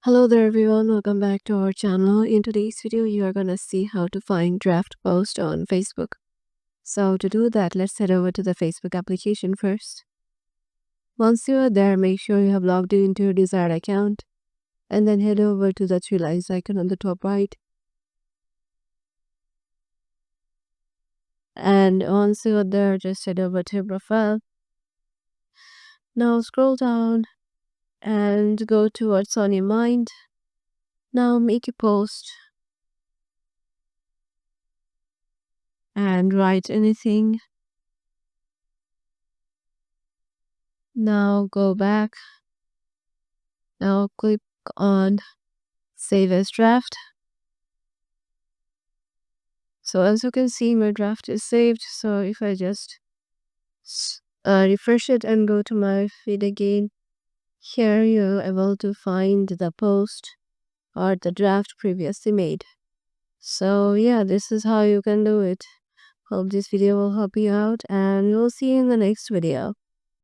Hello there everyone, welcome back to our channel. In today's video, you are gonna see how to find draft post on Facebook. So to do that, let's head over to the Facebook application first. Once you are there, make sure you have logged in into your desired account and then head over to the three lines icon on the top right. And once you are there, just head over to your profile. Now scroll down and go to what's on your mind. Now make a post and write anything. Now go back. Now click on save as draft. So as you can see, my draft is saved. So if I just refresh it and go to my feed again, here you're able to find the post or the draft previously made. So yeah, this is how you can do it. Hope this video will help you out, and we'll see you in the next video.